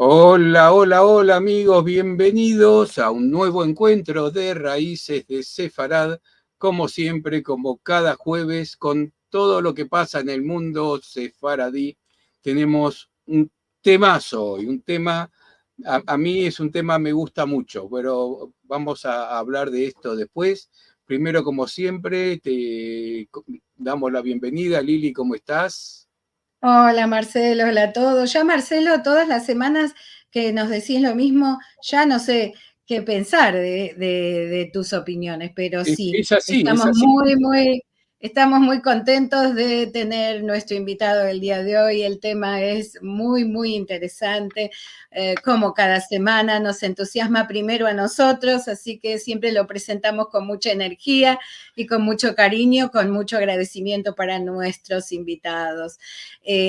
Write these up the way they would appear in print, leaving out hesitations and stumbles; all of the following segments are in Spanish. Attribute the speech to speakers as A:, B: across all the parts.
A: Hola, hola, hola amigos, bienvenidos a un nuevo encuentro de Raíces de Sefarad, como siempre, como cada jueves, con todo lo que pasa en el mundo sefaradí. Tenemos un temazo hoy, un tema, a mí es un tema me gusta mucho, pero vamos a hablar de esto después. Primero, como siempre, te damos la bienvenida. Lili, ¿cómo estás?
B: Hola Marcelo, hola a todos. Ya Marcelo, todas las semanas que nos decís lo mismo, ya no sé qué pensar de tus opiniones, pero sí,
A: Es así, es así.
B: estamos muy contentos de tener nuestro invitado del día de hoy. El tema es muy interesante. Como cada semana nos entusiasma primero a nosotros, así que siempre lo presentamos con mucha energía y con mucho cariño, con mucho agradecimiento para nuestros invitados.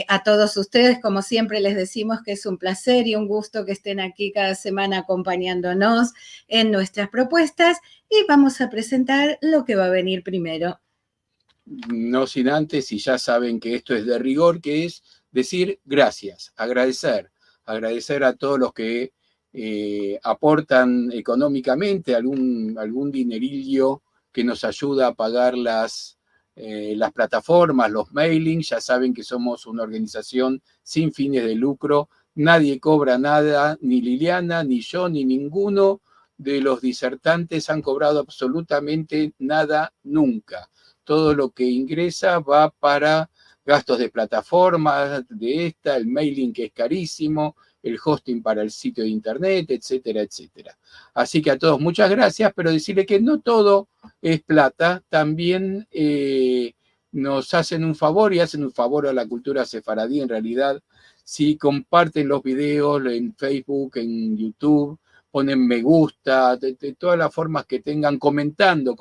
B: A todos ustedes, como siempre, les decimos que es un placer y un gusto que estén aquí cada semana acompañándonos en nuestras propuestas y vamos a presentar lo que va a venir primero.
A: No sin antes, y ya saben que esto es de rigor, que es decir gracias, agradecer a todos los que aportan económicamente algún dinerillo que nos ayuda a pagar las plataformas, los mailings. Ya saben que somos una organización sin fines de lucro, nadie cobra nada, ni Liliana, ni yo, ni ninguno de los disertantes han cobrado absolutamente nada nunca. Todo lo que ingresa va para gastos de plataformas, el mailing que es carísimo, el hosting para el sitio de internet, etcétera, etcétera. Así que a todos muchas gracias, pero decirle que no todo es plata, también nos hacen un favor y hacen un favor a la cultura sefaradí en realidad, si comparten los videos en Facebook, en YouTube, ponen me gusta, de todas las formas que tengan, comentando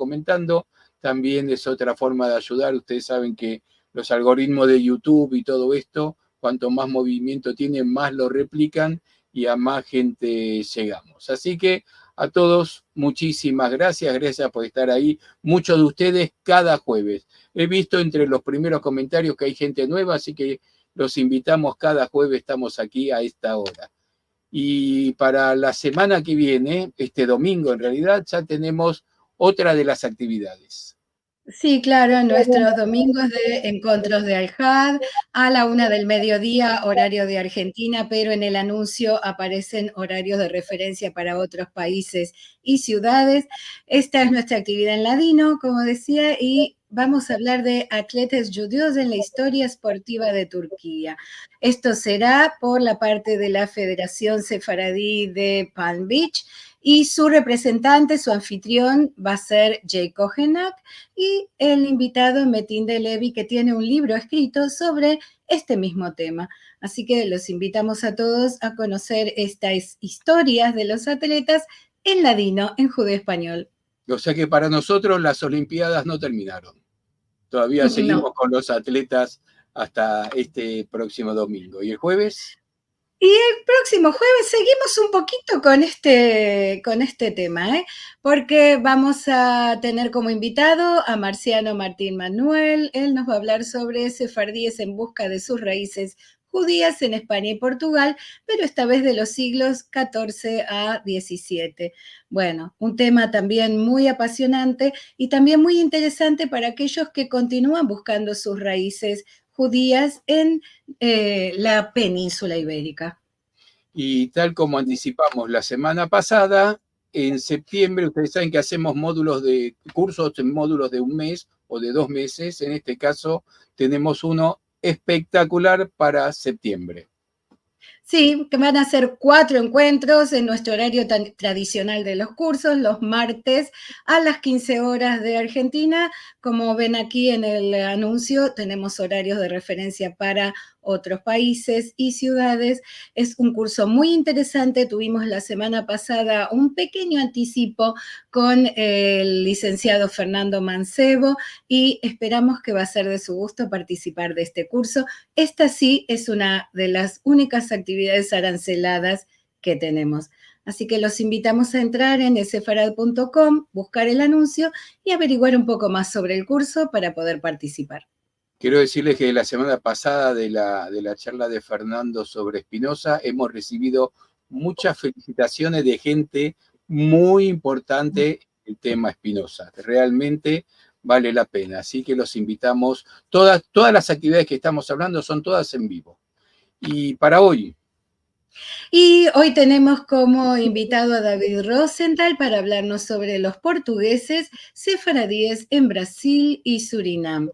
A: también es otra forma de ayudar. Ustedes saben que los algoritmos de YouTube y todo esto, cuanto más movimiento tienen, más lo replican y a más gente llegamos. Así que a todos, muchísimas gracias, gracias por estar ahí. Muchos de ustedes cada jueves. He visto entre los primeros comentarios que hay gente nueva, así que los invitamos cada jueves, estamos aquí a esta hora. Y para la semana que viene, este domingo en realidad, ya tenemos otra de las actividades.
B: Sí, claro, nuestros domingos de encuentros de Al-Had a la 1 del mediodía, horario de Argentina, pero en el anuncio aparecen horarios de referencia para otros países y ciudades. Esta es nuestra actividad en ladino, como decía, y vamos a hablar de atletas judíos en la historia esportiva de Turquía. Esto será por la parte de la Federación Sefaradí de Palm Beach y su representante, su anfitrión, va a ser Jay Kohenak, y el invitado Metin de Levi, que tiene un libro escrito sobre este mismo tema. Así que los invitamos a todos a conocer estas historias de los atletas en ladino, en judeo español.
A: O sea que para nosotros las Olimpiadas no terminaron. Todavía
B: No.
A: seguimos con los atletas hasta este próximo domingo. ¿Y el jueves?
B: Y el próximo jueves seguimos un poquito con este tema, porque vamos a tener como invitado a Marciano Martín Manuel. Él nos va a hablar sobre sefardíes en busca de sus raíces judías en España y Portugal, pero esta vez de los siglos XIV a XVII. Bueno, un tema también muy apasionante y también muy interesante para aquellos que continúan buscando sus raíces judías en la península ibérica.
A: Y tal como anticipamos la semana pasada, en septiembre ustedes saben que hacemos cursos en módulos de un mes o de 2 meses. En este caso tenemos uno espectacular para septiembre.
B: Sí, que van a ser 4 encuentros en nuestro horario tradicional de los cursos, los martes a las 15 horas de Argentina. Como ven aquí en el anuncio, tenemos horarios de referencia para otros países y ciudades. Es un curso muy interesante. Tuvimos la semana pasada un pequeño anticipo con el licenciado Fernando Mancebo y esperamos que va a ser de su gusto participar de este curso. Esta sí es una de las únicas actividades aranceladas que tenemos. Así que los invitamos a entrar en sefarad.com, buscar el anuncio y averiguar un poco más sobre el curso para poder participar.
A: Quiero decirles que la semana pasada de la charla de Fernando sobre Spinoza hemos recibido muchas felicitaciones de gente muy importante en el tema Spinoza. Realmente vale la pena. Así que los invitamos. Todas las actividades que estamos hablando son todas en vivo. Y para hoy.
B: Y hoy tenemos como invitado a David Rosenthal para hablarnos sobre los portugueses sefaradíes en Brasil y Surinam.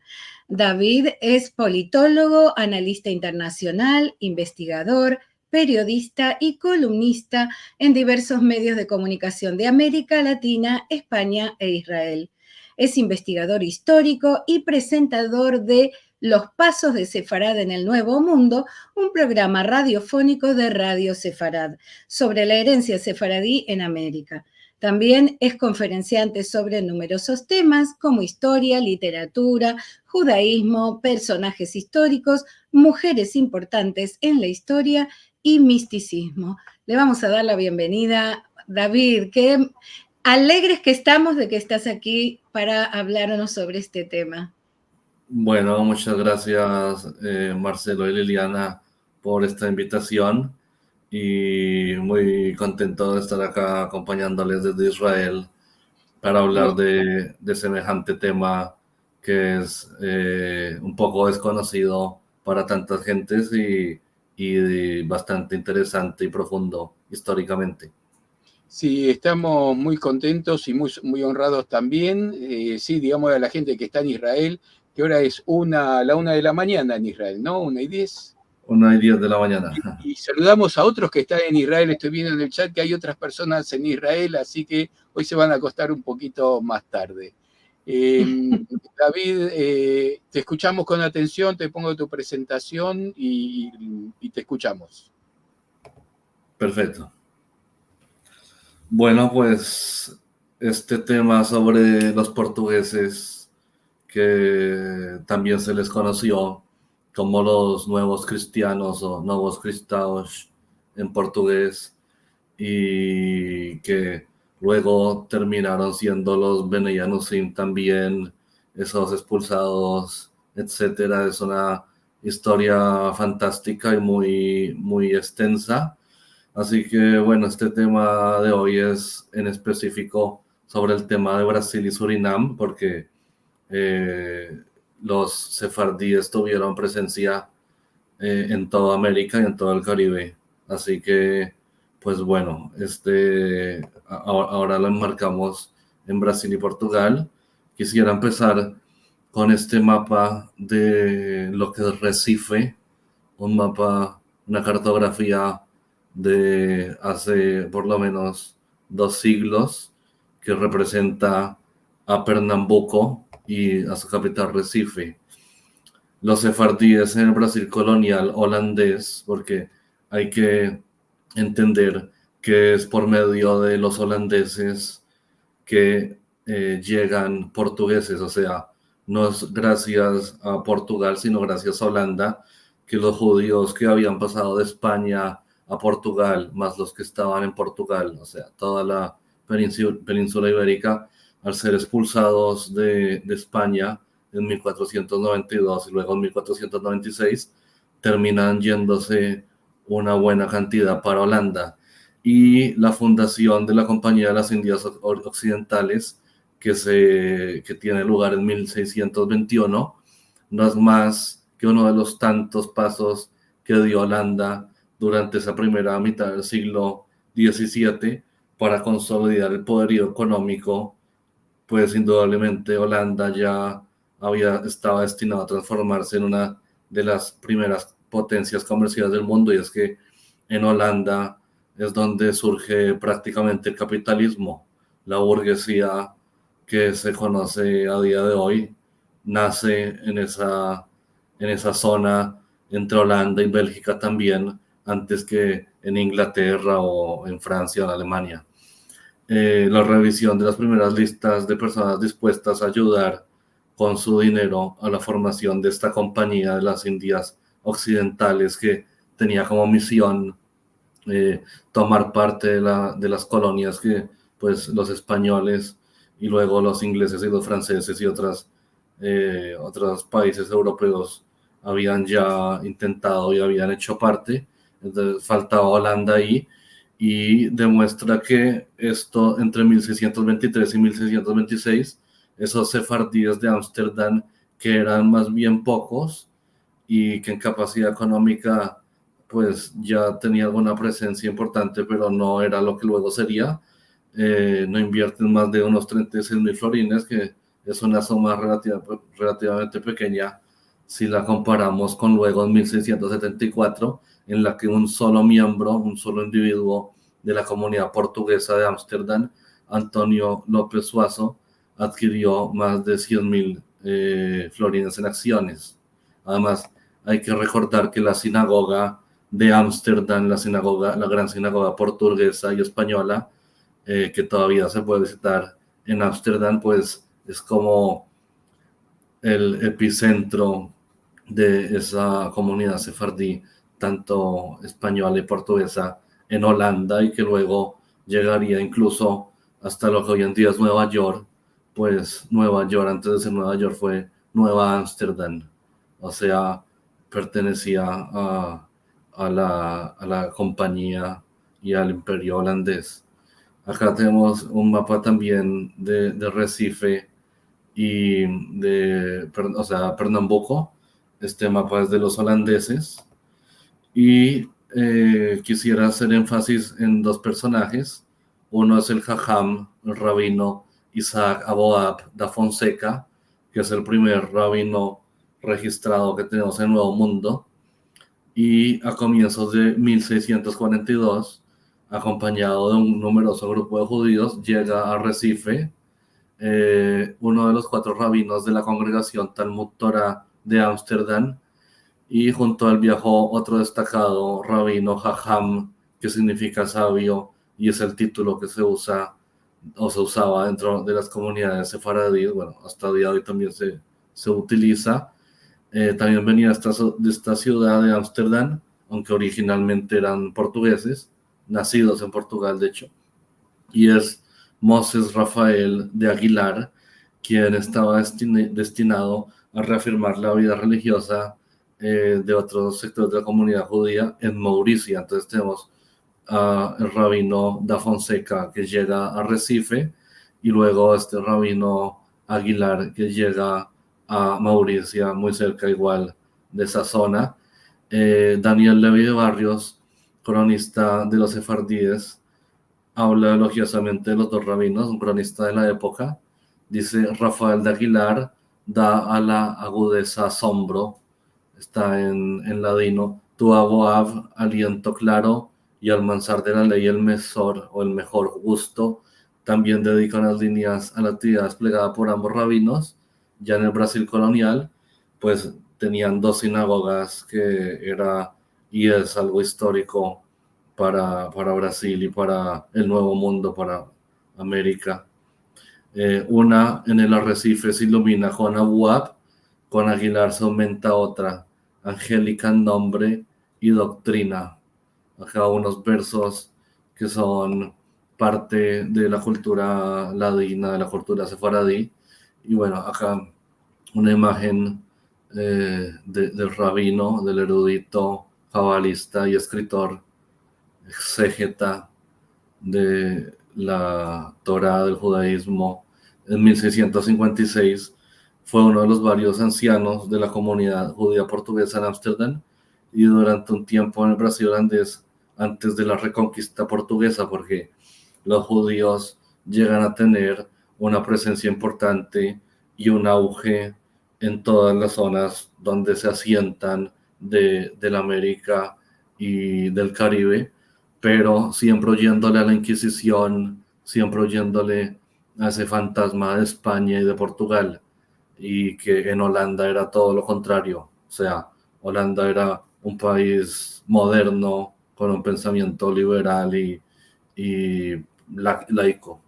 B: David es politólogo, analista internacional, investigador, periodista y columnista en diversos medios de comunicación de América Latina, España e Israel. Es investigador histórico y presentador de Los Pasos de Sefarad en el Nuevo Mundo, un programa radiofónico de Radio Sefarad sobre la herencia sefaradí en América. También es conferenciante sobre numerosos temas como historia, literatura, judaísmo, personajes históricos, mujeres importantes en la historia y misticismo. Le vamos a dar la bienvenida, David, qué alegres que estamos de que estás aquí para hablarnos sobre este tema.
C: Bueno, muchas gracias Marcelo y Liliana por esta invitación y muy contento de estar acá acompañándoles desde Israel para hablar de semejante tema que es un poco desconocido para tantas gentes y bastante interesante y profundo históricamente.
A: Sí, estamos muy contentos y muy honrados también. Sí, digamos a la gente que está en Israel, que ahora es la 1 de la mañana en Israel, ¿no? 1:10.
C: 1:10 de la mañana.
A: Y saludamos a otros que están en Israel. Estoy viendo en el chat que hay otras personas en Israel, así que hoy se van a acostar un poquito más tarde. David, te escuchamos con atención, te pongo tu presentación y te escuchamos.
C: Perfecto. Bueno, pues este tema sobre los portugueses, que también se les conoció como los nuevos cristianos o nuevos cristãos en portugués, y que luego terminaron siendo los Bene Yanusim también, esos expulsados, etcétera. Es una historia fantástica y muy extensa. Así que bueno, este tema de hoy es en específico sobre el tema de Brasil y Surinam, porque los sefardíes tuvieron presencia en toda América y en todo el Caribe. Así que, pues bueno, ahora lo enmarcamos en Brasil y Portugal. Quisiera empezar con este mapa de lo que es Recife, un mapa, una cartografía de hace por lo menos 2 siglos, que representa a Pernambuco y a su capital Recife. Los sefardíes en el Brasil colonial holandés, porque hay que entender que es por medio de los holandeses que llegan portugueses, o sea, no es gracias a Portugal, sino gracias a Holanda, que los judíos que habían pasado de España a Portugal, más los que estaban en Portugal, o sea, toda la península ibérica, al ser expulsados de España en 1492 y luego en 1496, terminan yéndose una buena cantidad para Holanda. Y la fundación de la Compañía de las Indias Occidentales, que tiene lugar en 1621, no es más que uno de los tantos pasos que dio Holanda durante esa primera mitad del siglo XVII para consolidar el poderío económico. Pues indudablemente Holanda ya estaba destinado a transformarse en una de las primeras potencias comerciales del mundo, y es que en Holanda es donde surge prácticamente el capitalismo. La burguesía que se conoce a día de hoy nace en esa zona entre Holanda y Bélgica también, antes que en Inglaterra o en Francia o en Alemania. La revisión de las primeras listas de personas dispuestas a ayudar con su dinero a la formación de esta Compañía de las Indias Occidentales, que tenía como misión tomar parte de las colonias que pues los españoles y luego los ingleses y los franceses y otras otros países europeos habían ya intentado y habían hecho parte, entonces faltaba Holanda ahí, y demuestra que esto entre 1623 y 1626, esos sefardíes de Ámsterdam, que eran más bien pocos y que en capacidad económica pues ya tenía alguna presencia importante, pero no era lo que luego sería, no invierten más de unos 36.000 florines, que es una suma relativamente pequeña si la comparamos con luego en 1674, en la que un solo miembro, un solo individuo de la comunidad portuguesa de Ámsterdam, Antonio López Suazo, adquirió más de 100.000 florines en acciones. Además, hay que recordar que la sinagoga de Ámsterdam, la gran sinagoga portuguesa y española, que todavía se puede visitar en Ámsterdam, pues es como el epicentro de esa comunidad sefardí, tanto española y portuguesa, en Holanda, y que luego llegaría incluso hasta lo que hoy en día es Nueva York. Pues Nueva York, antes de ser Nueva York, fue Nueva Ámsterdam, o sea, pertenecía a la compañía y al imperio holandés. Acá tenemos un mapa también de Recife y o sea, Pernambuco. Este mapa es de los holandeses, y quisiera hacer énfasis en dos personajes. Uno es el Jajam, el rabino Isaac Aboab da Fonseca, que es el primer rabino registrado que tenemos en el Nuevo Mundo, y a comienzos de 1642, acompañado de un numeroso grupo de judíos, llega a Recife, uno de los 4 rabinos de la congregación Talmud Torah de Ámsterdam, y junto a él viajó otro destacado rabino, Jajam, que significa sabio, y es el título que se usa o se usaba dentro de las comunidades sefaradíes. Bueno, hasta el día de hoy también se utiliza. También venía de esta ciudad de Ámsterdam, aunque originalmente eran portugueses, nacidos en Portugal, de hecho, y es Moses Rafael de Aguilar, quien estaba destinado a reafirmar la vida religiosa de otros sectores de la comunidad judía en Mauricia. Entonces tenemos el rabino da Fonseca, que llega a Recife, y luego este rabino Aguilar, que llega a Mauricia, muy cerca igual de esa zona. Daniel Levi de Barrios, cronista de los sefardíes, habla elogiosamente de los dos rabinos, un cronista de la época. Dice: Rafael de Aguilar da a la agudeza asombro, está en ladino, tu aboab, aliento claro, y al manzar de la ley el mejor o el mejor gusto. También dedica unas líneas a la actividad desplegada por ambos rabinos. Ya en el Brasil colonial, pues tenían 2 sinagogas, que era y es algo histórico para Brasil y para el Nuevo Mundo, para América. Una en el arrecife se ilumina con Abuab, con Aguilar se aumenta otra, angélica en nombre y doctrina. Acá unos versos que son parte de la cultura ladina, de la cultura sefaradí. Y bueno, acá una imagen del rabino, del erudito, cabalista y escritor, exégeta de la Torá del judaísmo. En 1656 fue uno de los varios ancianos de la comunidad judía portuguesa en Ámsterdam, y durante un tiempo en el Brasil holandés, antes de la reconquista portuguesa, porque los judíos llegan a tener una presencia importante y un auge en todas las zonas donde se asientan de la América y del Caribe, pero siempre oyéndole a la Inquisición, siempre oyéndole a ese fantasma de España y de Portugal, y que en Holanda era todo lo contrario. O sea, Holanda era un país moderno, con un pensamiento liberal y laico.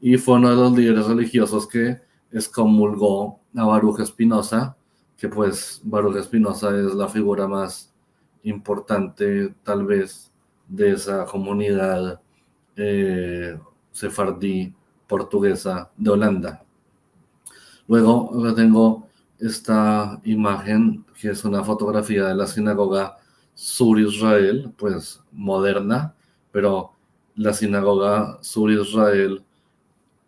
C: Y fue uno de los líderes religiosos que excomulgó a Baruch Spinoza, que pues Baruch Spinoza es la figura más importante tal vez de esa comunidad sefardí portuguesa de Holanda. Luego tengo esta imagen que es una fotografía de la sinagoga Sur Israel, pues moderna, pero la sinagoga Sur Israel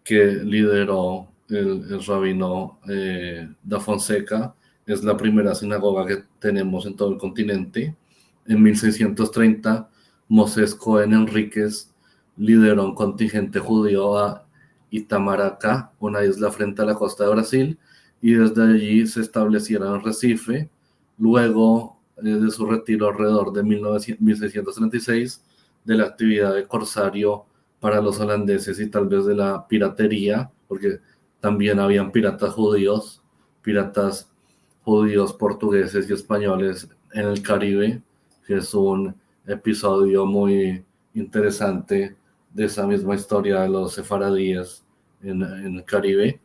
C: que lideró el rabino da Fonseca es la primera sinagoga que tenemos en todo el continente. En 1630, Moses Cohen Enríquez lideró un contingente judío a Itamaracá, una isla frente a la costa de Brasil, y desde allí se establecieron en Recife. Luego de su retiro alrededor de 1636, de la actividad de corsario para los holandeses y tal vez de la piratería, porque también habían piratas judíos portugueses y españoles en el Caribe, que es un episodio muy interesante de esa misma historia de los sefaradíes en el Caribe.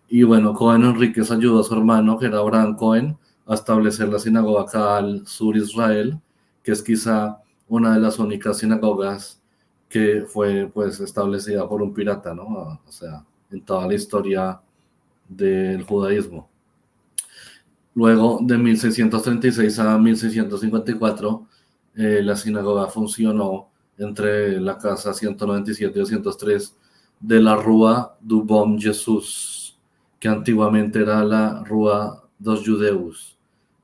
C: Y bueno, Cohen Enríquez ayudó a su hermano, que era Abraham Cohen, a establecer la sinagoga acá al sur Israel, que es quizá una de las únicas sinagogas que fue pues establecida por un pirata, ¿no? O sea, en toda la historia del judaísmo. Luego, de 1636 a 1654, la sinagoga funcionó entre la casa 197 y 203 de la Rua du Bom Jesus, que antiguamente era la Rua dos Judeus,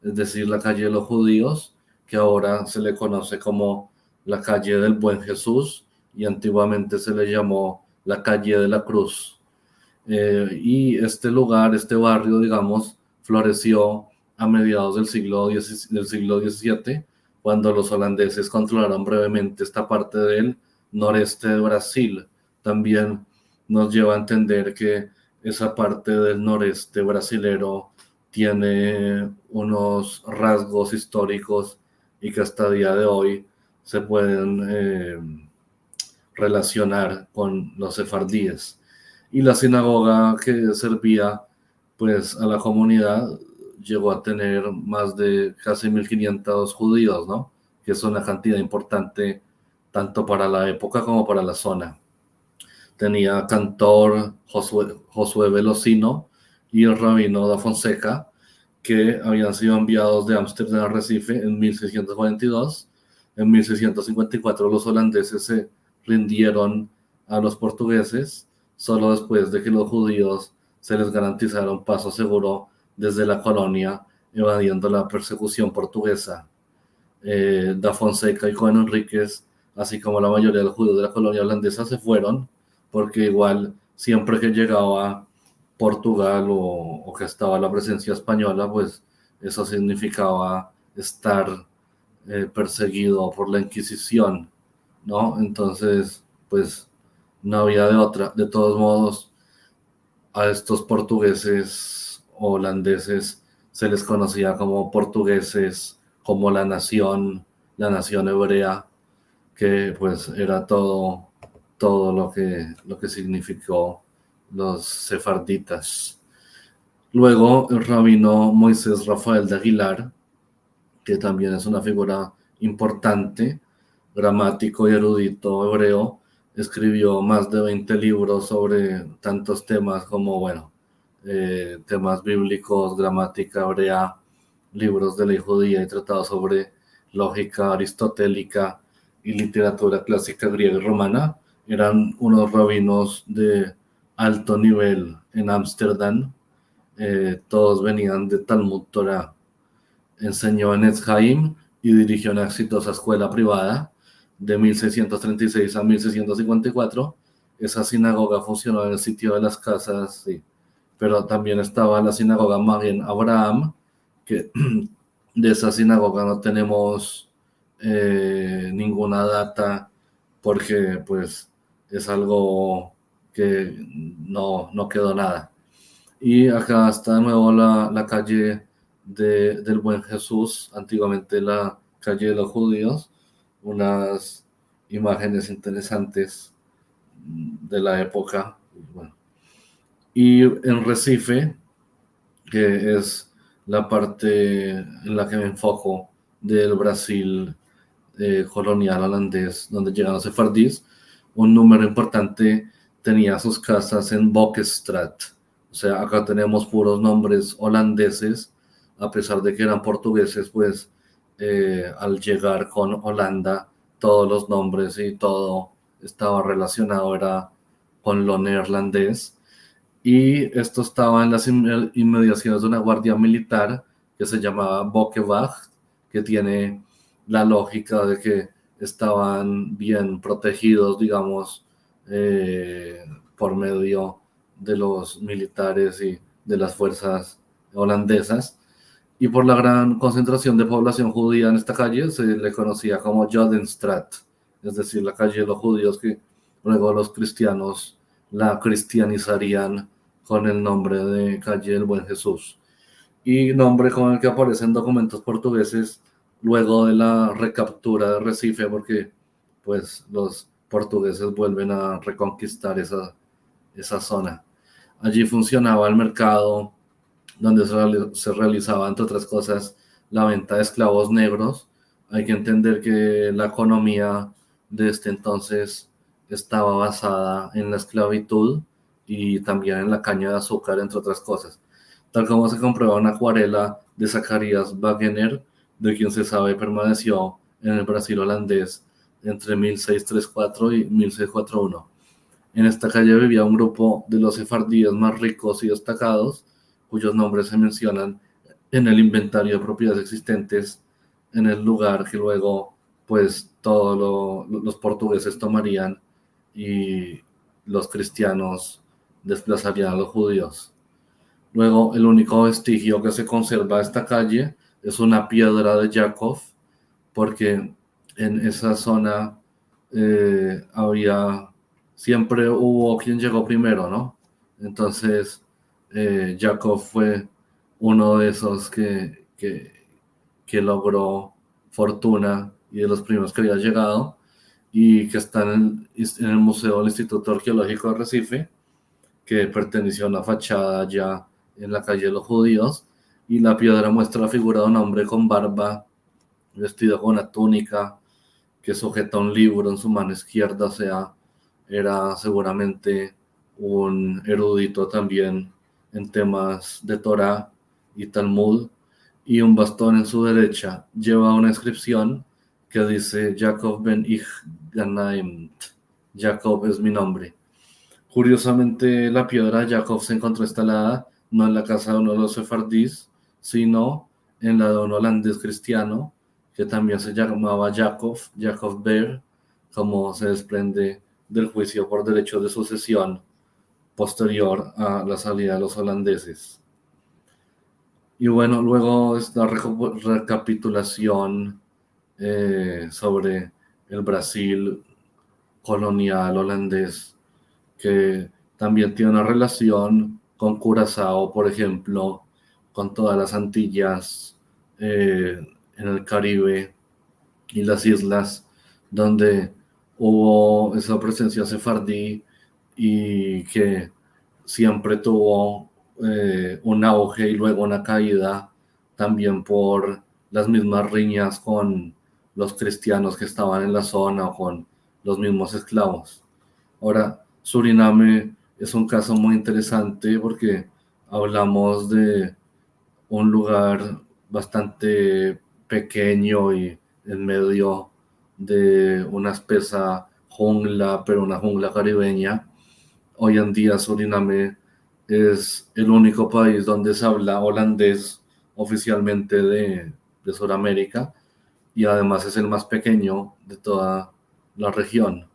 C: es decir, la calle de los judíos, que ahora se le conoce como la calle del Buen Jesús, y antiguamente se le llamó la calle de la Cruz. Y este lugar, este barrio, digamos, floreció a mediados del siglo XVII, cuando los holandeses controlaron brevemente esta parte del noreste de Brasil. También nos lleva a entender que esa parte del noreste brasilero tiene unos rasgos históricos y que hasta el día de hoy se pueden relacionar con los sefardíes. Y la sinagoga que servía pues a la comunidad llegó a tener más de casi 1500 judíos, ¿no? Que es una cantidad importante tanto para la época como para la zona. Tenía cantor Josué Velocino y el rabino da Fonseca, que habían sido enviados de Ámsterdam a Recife en 1642. En 1654 los holandeses se rindieron a los portugueses, solo después de que los judíos se les garantizara un paso seguro desde la colonia, evadiendo la persecución portuguesa. Da Fonseca y Cohen Enríquez, así como la mayoría de los judíos de la colonia holandesa, se fueron, porque igual siempre que llegaba Portugal o que estaba la presencia española, pues eso significaba estar perseguido por la Inquisición, ¿no? Entonces, pues no había de otra. De todos modos, a estos portugueses o holandeses se les conocía como portugueses, como la nación hebrea, que pues era todo lo que significó los sefarditas. Luego el rabino Moisés Rafael de Aguilar, que también es una figura importante, gramático y erudito hebreo, escribió más de 20 libros sobre tantos temas como, bueno, temas bíblicos, gramática hebrea, libros de ley judía y tratados sobre lógica aristotélica y literatura clásica griega y romana. Eran unos rabinos de alto nivel en Ámsterdam. Todos venían de Talmud Torah. Enseñó en Etz Haim y dirigió una exitosa escuela privada de 1636 a 1654. Esa sinagoga funcionó en el sitio de las casas, sí. Pero también estaba la sinagoga Magen Abraham, que de esa sinagoga no tenemos ninguna data, porque pues es algo que no quedó nada. Y acá está de nuevo la calle del Buen Jesús, antiguamente la calle de los judíos, unas imágenes interesantes de la época. Bueno. Y en Recife, que es la parte en la que me enfoco del Brasil colonial holandés, donde llegan los sefardíes, un número importante tenía sus casas en Bokestrat. O sea, acá tenemos puros nombres holandeses, a pesar de que eran portugueses, pues al llegar con Holanda, todos los nombres y todo estaba relacionado, era con lo neerlandés. Y esto estaba en las inmediaciones de una guardia militar que se llamaba Bokkenwacht, que tiene la lógica de que estaban bien protegidos, digamos, por medio de los militares y de las fuerzas holandesas. Y por la gran concentración de población judía en esta calle, se le conocía como Jodenstraat, es decir, la calle de los judíos, que luego los cristianos la cristianizarían con el nombre de calle del Buen Jesús. Y nombre con el que aparece en documentos portugueses luego de la recaptura de Recife, porque pues los portugueses vuelven a reconquistar esa zona. Allí funcionaba el mercado donde se realizaba, entre otras cosas, la venta de esclavos negros. Hay que entender que la economía de este entonces estaba basada en la esclavitud y también en la caña de azúcar, entre otras cosas. Tal como se comprueba una acuarela de Zacarías Wagener, de quien se sabe permaneció en el Brasil holandés entre 1634 y 1641. En esta calle vivía un grupo de los sefardíes más ricos y destacados, cuyos nombres se mencionan en el inventario de propiedades existentes en el lugar, que luego pues todos los portugueses tomarían y los cristianos desplazarían a los judíos. Luego, el único vestigio que se conserva de esta calle es una piedra de Jakov, porque en esa zona siempre hubo quien llegó primero, ¿no? Entonces, Jakov fue uno de esos que logró fortuna y de los primeros que había llegado, y que están en el Museo del Instituto Arqueológico de Recife, que perteneció a una fachada ya en la calle de los Judíos, y la piedra muestra la figura de un hombre con barba, vestido con una túnica, que sujeta un libro en su mano izquierda. O sea, era seguramente un erudito también en temas de Torah y Talmud, y un bastón en su derecha. Lleva una inscripción que dice Jacob ben ich genannt, Jacob es mi nombre. Curiosamente, la piedra Jacob se encontró instalada no en la casa de uno de los sefardíes, sino en la de un holandés cristiano que también se llamaba Jacob Beer, como se desprende del juicio por derechos de sucesión posterior a la salida de los holandeses. Y bueno, luego esta recapitulación sobre el Brasil colonial holandés, que también tiene una relación con Curazao, por ejemplo, con todas las Antillas en el Caribe y las islas, donde hubo esa presencia sefardí y que siempre tuvo un auge y luego una caída, también por las mismas riñas con los cristianos que estaban en la zona o con los mismos esclavos. Ahora, Suriname es un caso muy interesante porque hablamos de un lugar bastante pequeño y en medio de una espesa jungla, pero una jungla caribeña. Hoy en día Suriname es el único país donde se habla holandés oficialmente de Sudamérica, y además es el más pequeño de toda la región.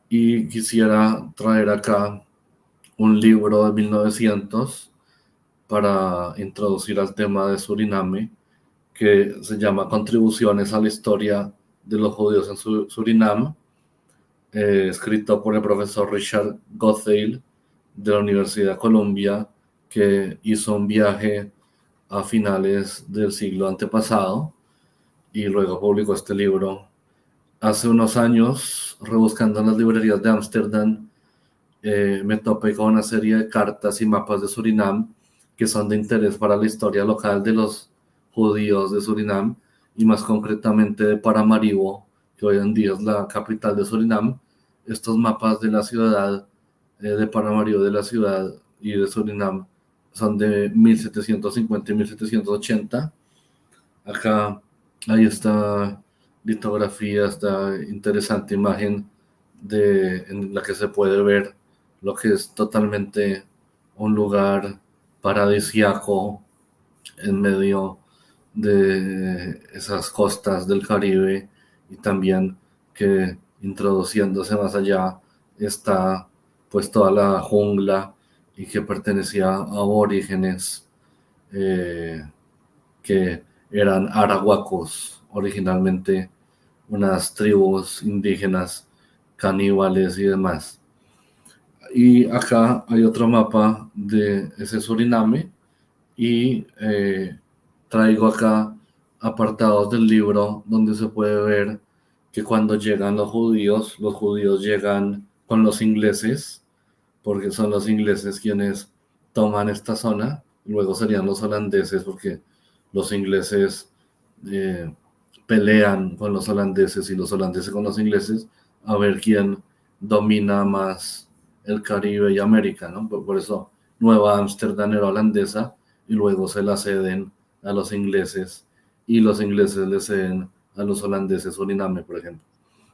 C: Y quisiera traer acá un libro de 1900 para introducir al tema de Suriname, que se llama Contribuciones a la historia de los judíos en Surinam, escrito por el profesor Richard Gotheil de la Universidad de Columbia, que hizo un viaje a finales del siglo antepasado y luego publicó este libro. Hace unos años, rebuscando en las librerías de Ámsterdam, me topé con una serie de cartas y mapas de Surinam que son de interés para la historia local de los judíos de Surinam, y más concretamente de Paramaribo, que hoy en día es la capital de Surinam. Estos mapas de la ciudad de Paramaribo, de la ciudad y de Surinam, son de 1750 y 1780. Acá hay esta litografía, esta interesante imagen en la que se puede ver lo que es totalmente un lugar paradisíaco en medio de esas costas del Caribe, y también que introduciéndose más allá está pues toda la jungla, y que pertenecía a aborígenes que eran arahuacos, originalmente unas tribus indígenas caníbales y demás. Y acá hay otro mapa de ese Suriname, y traigo acá apartados del libro donde se puede ver que cuando llegan los judíos llegan con los ingleses, porque son los ingleses quienes toman esta zona. Luego serían los holandeses, porque los ingleses eh, pelean con los holandeses y los holandeses con los ingleses a ver quién domina más el Caribe y América, ¿no? Por eso Nueva Ámsterdam era holandesa, y luego se la ceden a los ingleses, y los ingleses le ceden a los holandeses Suriname, por ejemplo.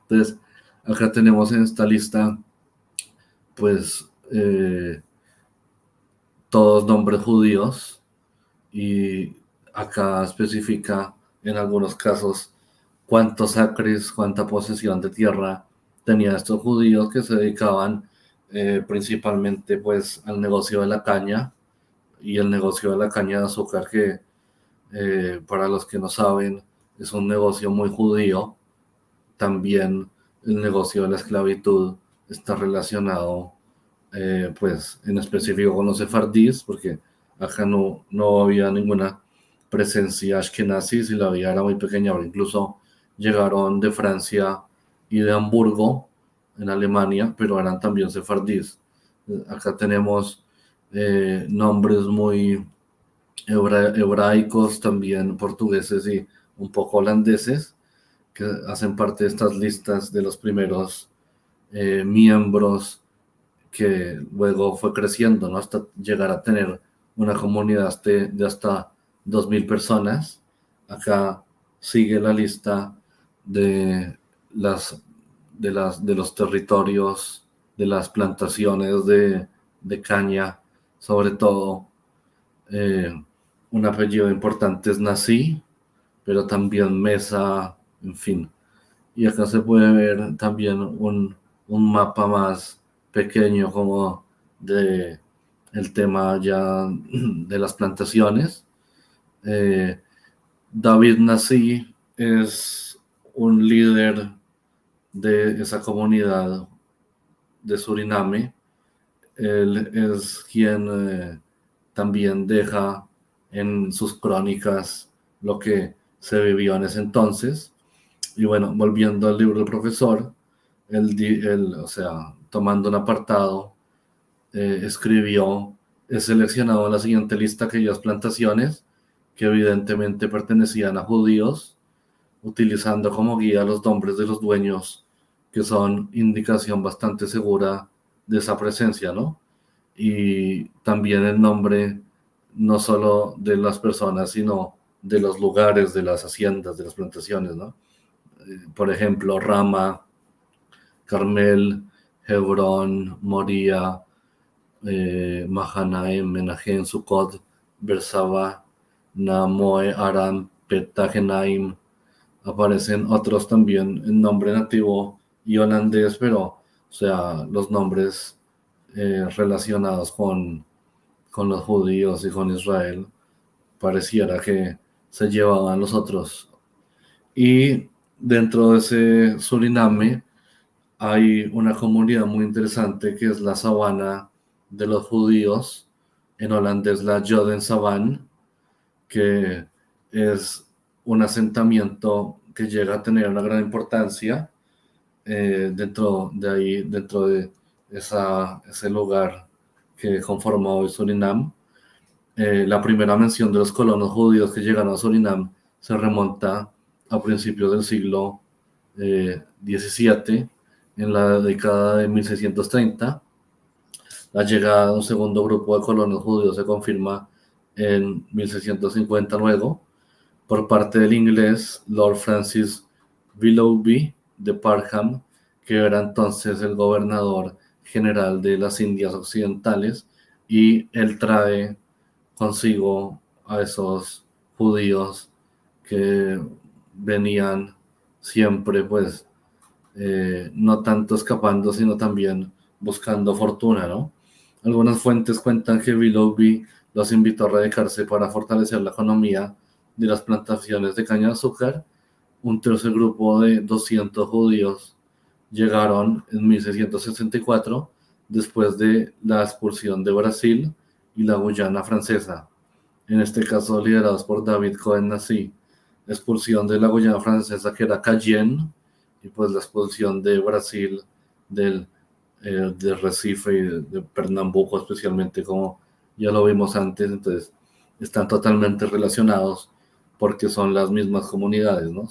C: Entonces, acá tenemos en esta lista, pues, todos nombres judíos, y acá especifica en algunos casos cuántos acres, cuánta posesión de tierra tenían estos judíos, que se dedicaban principalmente pues al negocio de la caña, y el negocio de la caña de azúcar, que para los que no saben es un negocio muy judío. También el negocio de la esclavitud está relacionado pues en específico con los sefardíes, porque acá no había ninguna presencia ashkenazí, si la había era muy pequeña, o incluso llegaron de Francia y de Hamburgo en Alemania, pero eran también sefardíes. Acá tenemos nombres muy hebraicos, también portugueses y un poco holandeses, que hacen parte de estas listas de los primeros miembros, que luego fue creciendo, ¿no? Hasta llegar a tener una comunidad de hasta 2.000 personas. Acá sigue la lista de los territorios, de las plantaciones de caña, sobre todo. Un apellido importante es Nací, pero también Mesa, en fin. Y acá se puede ver también un mapa más pequeño, como de el tema ya de las plantaciones. David Nací es un líder de esa comunidad de Suriname. Él es quien también deja en sus crónicas lo que se vivió en ese entonces. Y bueno, volviendo al libro del profesor, o sea, tomando un apartado, escribió: he seleccionado en la siguiente lista aquellas plantaciones que evidentemente pertenecían a judíos, utilizando como guía los nombres de los dueños, que son indicación bastante segura de esa presencia, ¿no? Y también el nombre no solo de las personas, sino de los lugares, de las haciendas, de las plantaciones, ¿no? Por ejemplo, Rama, Carmel, Hebrón, Moría, Mahanaim, Menahem, Sukkot, Bersaba, Namoe, Aram, Petagenaim. Aparecen otros también en nombre nativo y holandés, pero, o sea, los nombres relacionados con los judíos y con Israel pareciera que se llevaban los otros. Y dentro de ese Suriname hay una comunidad muy interesante, que es la sabana de los judíos, en holandés la Jodensavan, que es un asentamiento que llega a tener una gran importancia dentro de ese lugar que conforma hoy Surinam. La primera mención de los colonos judíos que llegaron a Surinam se remonta a principios del siglo XVII, en la década de 1630, La llegada de un segundo grupo de colonos judíos se confirma en 1650 luego, por parte del inglés Lord Francis Willoughby de Parham, que era entonces el gobernador general de las Indias Occidentales, y él trae consigo a esos judíos que venían siempre, pues, no tanto escapando, sino también buscando fortuna, ¿no? Algunas fuentes cuentan que Willoughby los invitó a radicarse para fortalecer la economía de las plantaciones de caña de azúcar. Un tercer grupo de 200 judíos llegaron en 1664, después de la expulsión de Brasil y la Guyana francesa, en este caso liderados por David Cohen Nassy. Expulsión de la Guyana francesa, que era Cayenne, y pues la expulsión de Brasil de Recife y de Pernambuco especialmente, como ya lo vimos antes. Entonces están totalmente relacionados porque son las mismas comunidades, ¿no?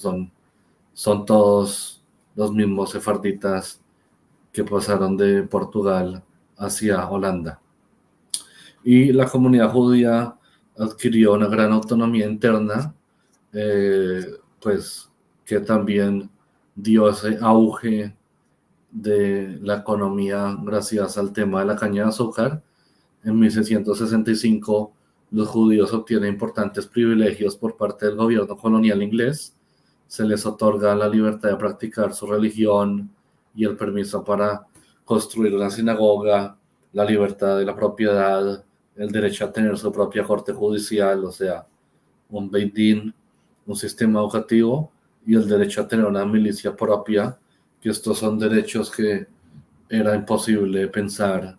C: Son todos los mismos sefarditas que pasaron de Portugal hacia Holanda. Y la comunidad judía adquirió una gran autonomía interna, pues que también dio ese auge de la economía gracias al tema de la caña de azúcar. En 1665 los judíos obtienen importantes privilegios por parte del gobierno colonial inglés. Se les otorga la libertad de practicar su religión y el permiso para construir una sinagoga, la libertad de la propiedad, el derecho a tener su propia corte judicial, o sea, un Beit Din, un sistema educativo, y el derecho a tener una milicia propia, que estos son derechos que era imposible pensar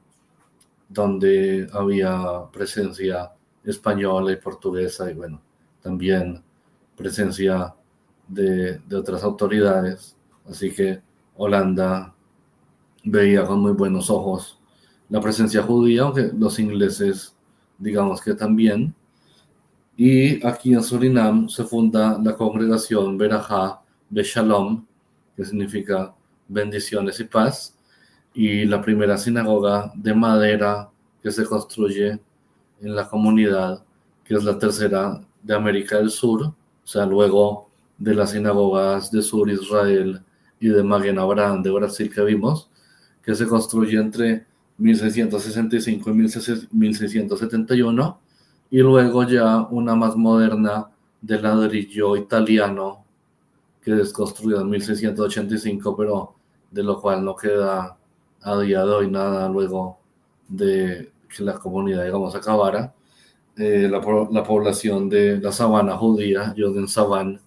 C: donde había presencia española y portuguesa, y bueno, también presencia de otras autoridades. Así que Holanda veía con muy buenos ojos la presencia judía, aunque los ingleses, digamos que también. Y aquí en Surinam se funda la congregación Berajá de Shalom, que significa bendiciones y paz, y la primera sinagoga de madera que se construye en la comunidad, que es la tercera de América del Sur, o sea, luego de las sinagogas de Sur Israel y de Magen Abraham de Brasil que vimos, que se construye entre 1665 y 1671, y luego ya una más moderna de ladrillo italiano, que es construida en 1685, pero de lo cual no queda a día de hoy nada luego de que la comunidad, digamos, acabara. La población de la sabana judía, Jordan Savan,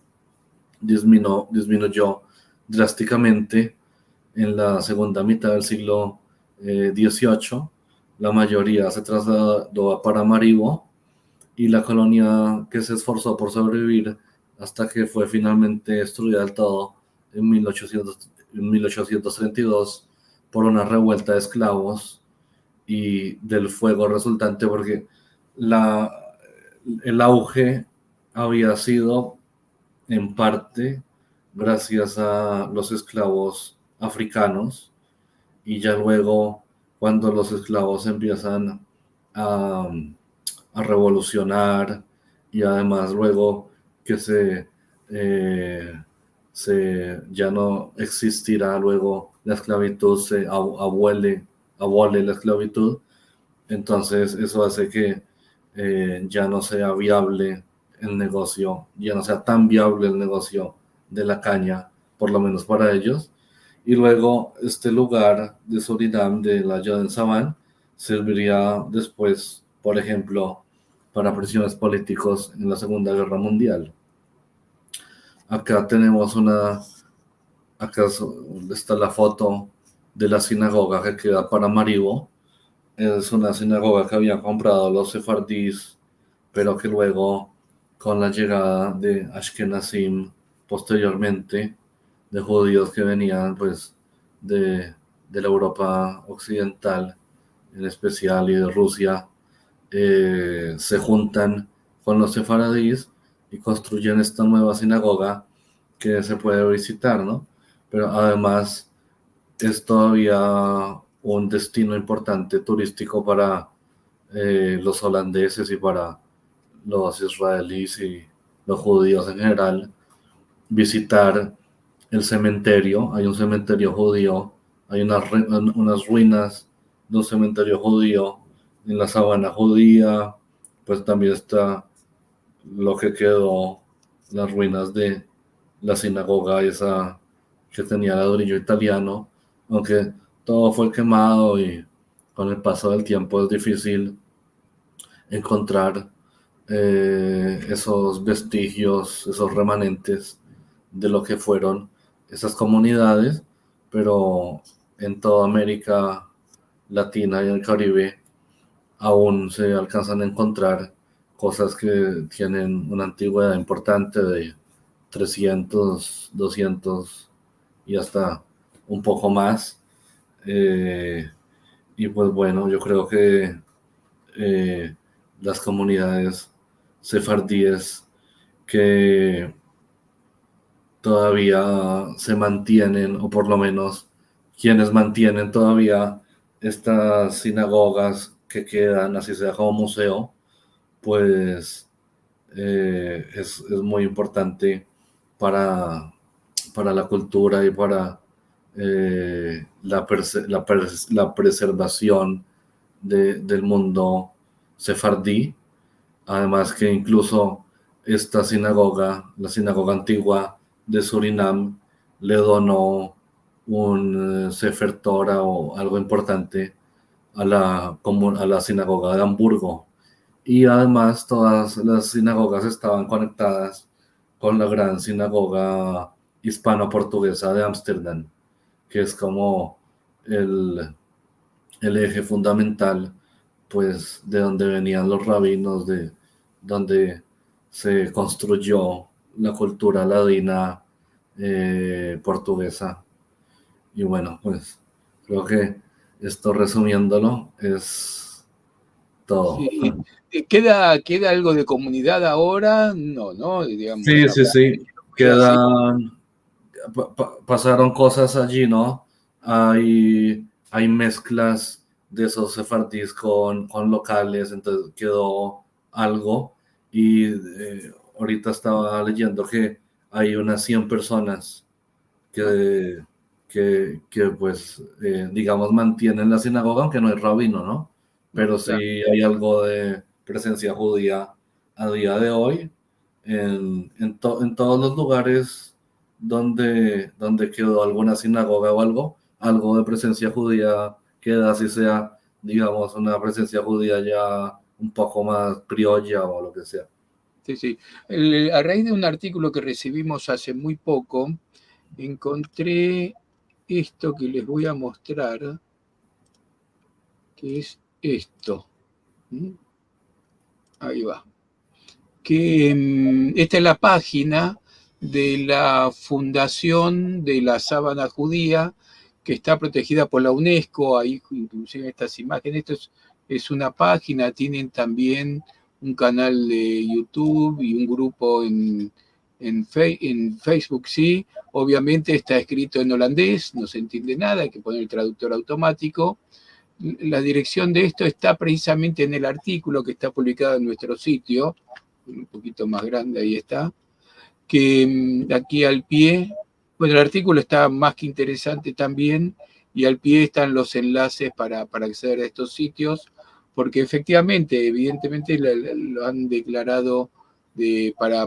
C: disminuyó drásticamente en la segunda mitad del siglo XVIII. La mayoría se trasladó a Paramaribo, y la colonia, que se esforzó por sobrevivir hasta que fue finalmente destruida del todo en 1832 por una revuelta de esclavos y del fuego resultante, porque el auge había sido en parte gracias a los esclavos africanos, y ya luego, cuando los esclavos empiezan a, a revolucionar, y además luego que ya no existirá luego la esclavitud, se abole la esclavitud. Entonces eso hace que ya no sea viable el negocio, ya no sea tan viable el negocio de la caña, por lo menos para ellos. Y luego este lugar de Surinam, de la Jordan Savan, serviría después, por ejemplo, para prisioneros políticos en la Segunda Guerra Mundial. Acá tenemos acá está la foto de la sinagoga que queda para Paramaribo. Es una sinagoga que habían comprado los sefardíes, pero que luego, con la llegada de Ashkenazim posteriormente, de judíos que venían pues de la Europa occidental en especial, y de Rusia, se juntan con los sefaradíes y construyen esta nueva sinagoga que se puede visitar, ¿no? Pero además es todavía un destino importante turístico para los holandeses y para los israelíes y los judíos en general, visitar el cementerio. Hay un cementerio judío, hay unas ruinas de un cementerio judío en la sabana judía, pues también está lo que quedó, las ruinas de la sinagoga esa que tenía ladrillo italiano, aunque todo fue quemado y con el paso del tiempo es difícil encontrar esos vestigios, esos remanentes de lo que fueron esas comunidades, pero en toda América Latina y el Caribe aún se alcanzan a encontrar cosas que tienen una antigüedad importante de 300, 200 y hasta un poco más. Y pues bueno, yo creo que las comunidades sefardíes que todavía se mantienen, o por lo menos quienes mantienen todavía estas sinagogas que quedan, así sea como museo, pues es muy importante para, para la cultura y para la preservación del mundo sefardí. Además que incluso esta sinagoga, la sinagoga antigua de Surinam, le donó un Sefer Torah o algo importante a la sinagoga de Hamburgo. Y además todas las sinagogas estaban conectadas con la gran sinagoga hispano-portuguesa de Ámsterdam, que es como el, el eje fundamental, pues, de donde venían los rabinos, de donde se construyó la cultura ladina portuguesa. Y bueno, pues creo que esto resumiéndolo es todo.
A: Sí. ¿Queda algo de comunidad ahora? No, ¿no? Digamos,
C: Sí, sí, sí.
A: así.
C: Pasaron cosas allí, ¿no? Hay mezclas de esos sefardíes con locales, entonces quedó algo. Y ahorita estaba leyendo que hay unas 100 personas que, pues, digamos, mantienen la sinagoga, aunque no hay rabino, ¿no? Pero sí hay algo de presencia judía a día de hoy en todos los lugares donde quedó alguna sinagoga o algo de presencia judía queda, así sea, digamos, una presencia judía ya un poco más criolla o lo que sea.
A: Sí, sí. A raíz de un artículo que recibimos hace muy poco, encontré esto que les voy a mostrar, que es esto. Ahí va. Esta es la página de la Fundación de la Sábana Judía, que está protegida por la UNESCO. Ahí inclusive estas imágenes. Esto es una página, tienen también un canal de YouTube y un grupo en Facebook, sí. Obviamente está escrito en holandés, no se entiende nada, hay que poner el traductor automático. La dirección de esto está precisamente en el artículo que está publicado en nuestro sitio, un poquito más grande, ahí está, que aquí al pie, bueno, el artículo está más que interesante también, y al pie están los enlaces para acceder a estos sitios, porque efectivamente, evidentemente lo han declarado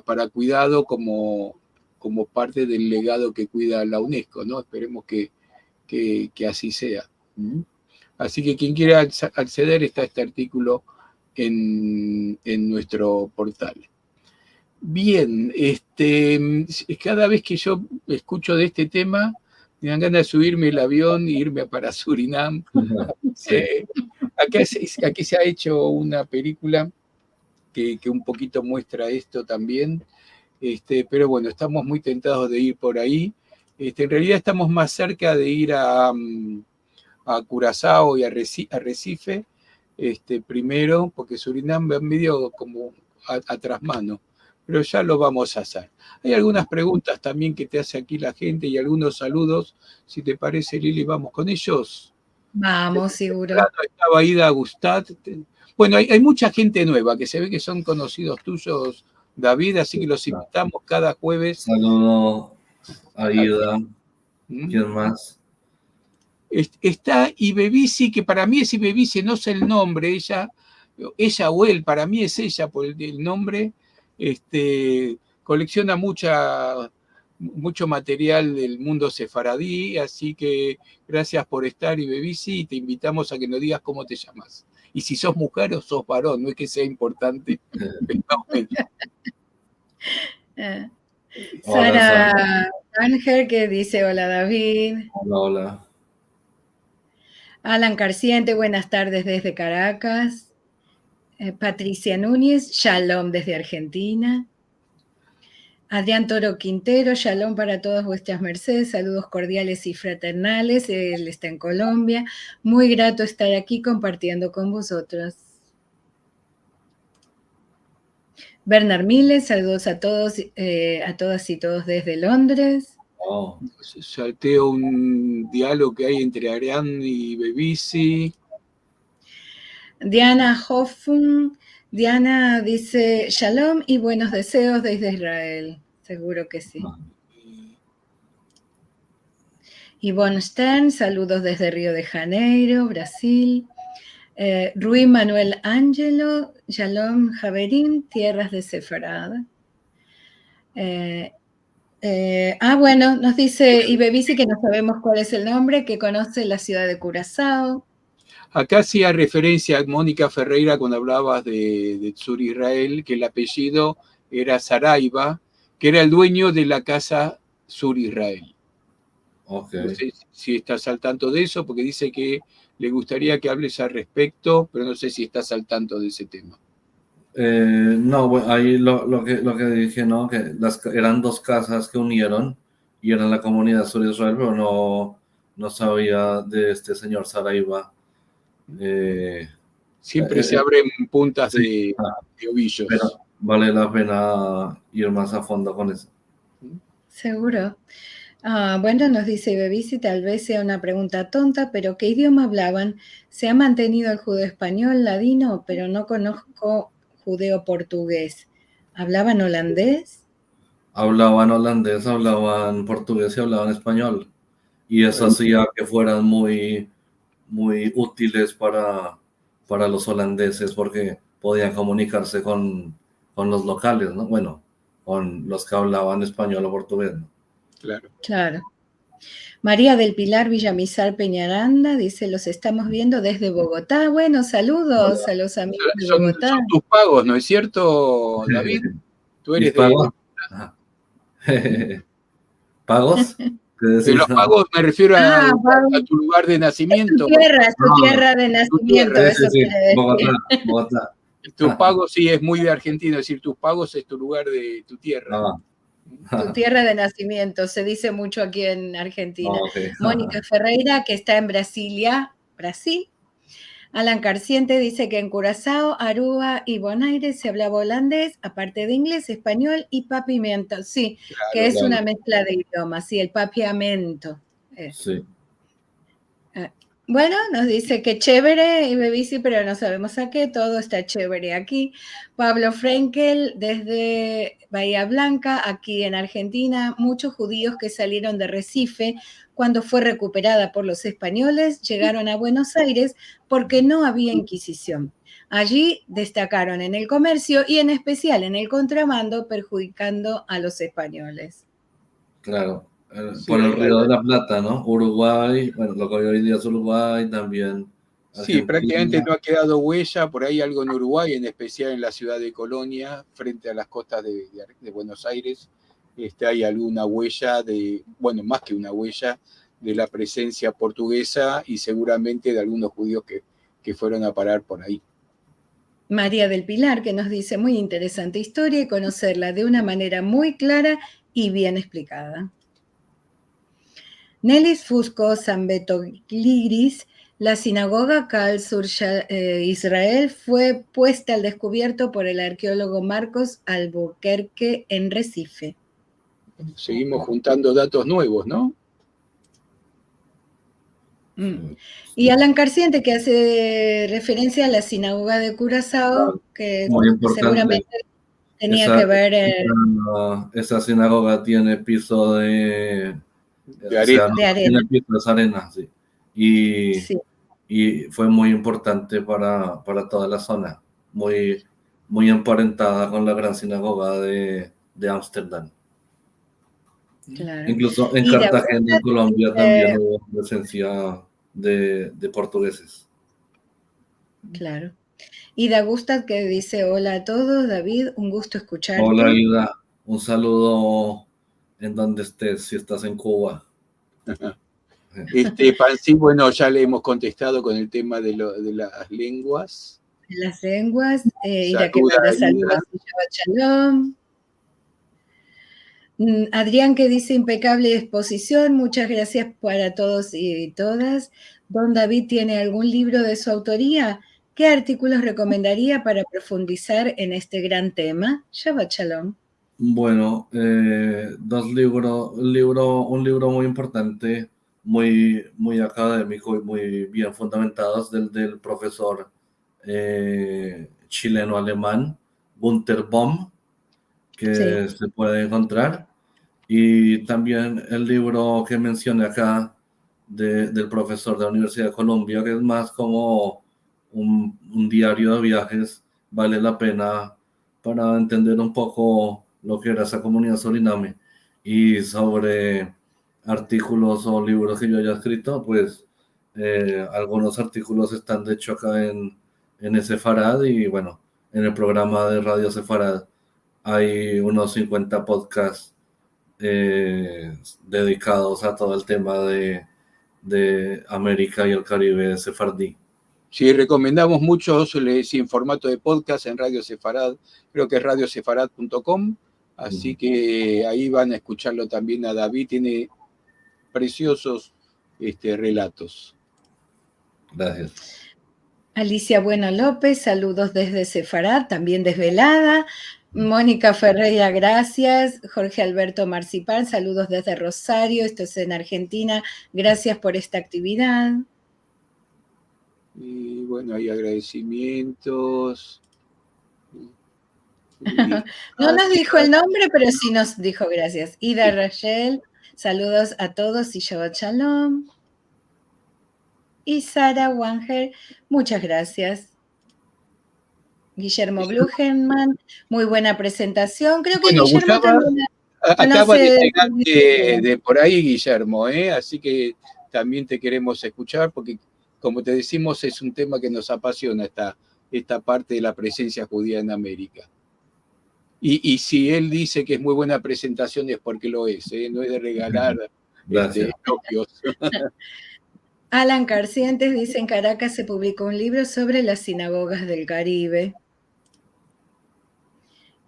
A: para cuidado como parte del legado que cuida la UNESCO, ¿no? Esperemos que así sea. Así que quien quiera acceder, está este artículo en nuestro portal. Bien, cada vez que yo escucho de este tema, me dan ganas de subirme el avión e irme para Surinam.
C: Sí.
A: Aquí se ha hecho una película que un poquito muestra esto también, pero bueno, estamos muy tentados de ir por ahí. En realidad estamos más cerca de ir a Curazao y a Recife, primero, porque Surinam va medio como a trasmano, pero ya lo vamos a hacer. Hay algunas preguntas también que te hace aquí la gente y algunos saludos. Si te parece, Lili, vamos con ellos.
B: Vamos, seguro.
A: Estaba Ida Gustad. Bueno, hay mucha gente nueva que se ve que son conocidos tuyos, David, así que los invitamos cada jueves.
C: Saludo a Ida.
A: ¿Mm?
C: ¿Quién más?
A: Está Ibebisi, que para mí es Ibebisi, no sé el nombre, ella o él, para mí es ella por el nombre, colecciona mucho material del mundo sefaradí, así que gracias por estar, Ibebisi, y te invitamos a que nos digas cómo te llamas. Y si sos mujer o sos varón, no es que sea importante.
B: Sara Ángel, que dice hola David.
C: Hola, hola.
B: Alan Carciente, buenas tardes desde Caracas. Patricia Núñez, shalom desde Argentina. Adrián Toro Quintero, shalom para todas vuestras mercedes, saludos cordiales y fraternales, él está en Colombia. Muy grato estar aquí compartiendo con vosotros. Bernard Miles, saludos a todos, a todas y todos desde Londres.
A: Oh. Salteo un diálogo que hay entre Arián y Bebisi.
B: Diana Hoffun, Diana dice shalom y buenos deseos desde Israel. Seguro que sí. Yvonne Stern, saludos desde Río de Janeiro, Brasil. Rui Manuel Ángelo, shalom Javerín, tierras de Sefarad. Bueno, nos dice Ibebisi que no sabemos cuál es el nombre, que conoce la ciudad de Curazao.
A: Acá hacía referencia a Mónica Ferreira cuando hablabas de Tzur Israel, que el apellido era Saraiva, que era el dueño de la casa Tzur Israel.
C: Okay.
A: No sé si estás al tanto de eso, porque dice que le gustaría que hables al respecto, pero no sé si estás al tanto de ese tema.
C: No, bueno, ahí lo que dije, ¿no? Que eran dos casas que unieron y eran la comunidad Sur Israel, pero no sabía de este señor Saraiva.
A: Siempre se abren puntas
C: sí,
A: de ovillos.
C: Pero vale la pena ir más a fondo con eso.
B: Seguro. Bueno, nos dice Bebisi, tal vez sea una pregunta tonta, pero ¿qué idioma hablaban? Se ha mantenido el judeo-español ladino, pero no conozco judeo-portugués. ¿Hablaban holandés?
C: Hablaban holandés, hablaban portugués y hablaban español. Y eso hacía que fueran muy, muy útiles para los holandeses porque podían comunicarse con los locales, ¿no? Bueno, con los que hablaban español o portugués, ¿no?
B: Claro. María del Pilar Villamizar Peñaranda dice, los estamos viendo desde Bogotá. Bueno, saludos a los amigos de Bogotá.
A: Son tus pagos, ¿no es cierto, David? Tú eres
C: pagos? ¿Pagos?
A: De los pagos me refiero a tu lugar de nacimiento.
B: Es tu tierra de nacimiento, eso quiere decir.
C: Bogotá.
A: Tu pago sí es muy de argentino, es decir, tus pagos es tu lugar de tu tierra.
B: Tu tierra de nacimiento, se dice mucho aquí en Argentina.
C: Okay.
B: Mónica Ferreira, que está en Brasilia, Brasil. Alan Carciente dice que en Curazao, Aruba y Bonaire se hablaba holandés, aparte de inglés, español y papiamento. Sí, claro, que es una mezcla de idiomas, sí, el papiamento.
C: Sí.
B: Bueno, nos dice que chévere, y Bebisi, pero no sabemos a qué, todo está chévere aquí. Pablo Frenkel, desde Bahía Blanca, aquí en Argentina, muchos judíos que salieron de Recife cuando fue recuperada por los españoles, llegaron a Buenos Aires porque no había Inquisición. Allí destacaron en el comercio y en especial en el contrabando, perjudicando a los españoles.
C: Claro. Por el Río de la Plata, ¿no? Uruguay, bueno, lo que hoy día es Uruguay también.
A: Argentina. Sí, prácticamente no ha quedado huella, por ahí algo en Uruguay, en especial en la ciudad de Colonia, frente a las costas de Buenos Aires, hay alguna huella bueno, más que una huella, de la presencia portuguesa y seguramente de algunos judíos que fueron a parar por ahí.
B: María del Pilar, que nos dice, muy interesante historia y conocerla de una manera muy clara y bien explicada. Nelis Fusco Zambetogliris, la sinagoga Kal Sur Israel fue puesta al descubierto por el arqueólogo Marcos Albuquerque en Recife.
A: Seguimos juntando datos nuevos, ¿no?
B: Y Alan Carciente, que hace referencia a la sinagoga de Curazao, que
C: Muy importante.
B: seguramente tenía que ver...
C: Esa sinagoga tiene piso de
A: arena.
B: De arena.
C: Tiene piso de arena, sí.
B: Sí.
C: Y fue muy importante para toda la zona. Muy, muy emparentada con la gran sinagoga de Ámsterdam.
B: Claro.
C: Incluso en
B: Y de
C: Cartagena, en Colombia, también hubo presencia de portugueses.
B: Claro. Y Dagusta, que dice: hola a todos, David, un gusto escucharte.
C: Hola, Ida. Un saludo en donde estés, si estás en Cuba.
A: Pansy, bueno, ya le hemos contestado con el tema de las lenguas.
B: Las lenguas, Ira que
A: Saluda,
B: manda
A: Ida.
B: saludos y Shabbat Shalom. Adrián, que dice: impecable exposición, muchas gracias para todos y todas. Don David, ¿tiene algún libro de su autoría? ¿Qué artículos recomendaría para profundizar en este gran tema? Shabbat Shalom.
C: Bueno, dos libros, un libro muy importante, muy académico y muy bien fundamentados, del profesor chileno-alemán Günter Bohm, que se puede encontrar. Y también el libro que mencioné acá del profesor de la Universidad de Columbia, que es más como un diario de viajes, vale la pena para entender un poco lo que era esa comunidad Suriname. Y sobre artículos o libros que yo haya escrito, pues algunos artículos están de hecho acá en Sefarad, y bueno, en el programa de Radio Sefarad hay unos 50 podcasts dedicados a todo el tema de América y el Caribe sefardí.
A: Sí, recomendamos mucho en formato de podcast en Radio Sefarad, creo que es radiosefarad.com, así que ahí van a escucharlo también a David, tiene preciosos relatos.
C: Gracias.
B: Alicia Bueno López, saludos desde Sefarad, también desvelada. Mónica Ferreira, gracias. Jorge Alberto Marcipal, saludos desde Rosario, esto es en Argentina. Gracias por esta actividad.
A: Y bueno, hay agradecimientos.
B: No nos dijo el nombre, pero sí nos dijo gracias. Ida Rachel, saludos a todos y Shabbat Shalom. Y Sara Wanger, muchas gracias. Guillermo Blugenman, muy buena presentación. Creo que
A: Bueno,
B: Guillermo también
A: acaba de
B: conoce.
A: llegar de por ahí, Guillermo, así que también te queremos escuchar porque, como te decimos, es un tema que nos apasiona esta parte de la presencia judía en América. Y si él dice que es muy buena presentación es porque lo es, no es de regalar elogios.
B: Alan Carcientes dice: en Caracas se publicó un libro sobre las sinagogas del Caribe.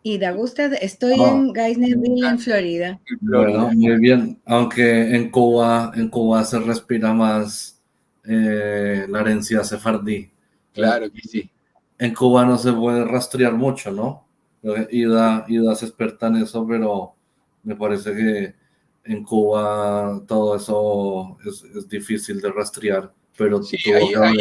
B: Y Dagusta, estoy en Gainesville, en Florida.
C: Bueno, muy bien, aunque en Cuba se respira más la herencia sefardí.
A: Claro que sí.
C: En Cuba no se puede rastrear mucho, ¿no? Ida es experta en eso, pero me parece que en Cuba todo eso es difícil de rastrear. Pero
A: Sí,
C: tuvo que haber...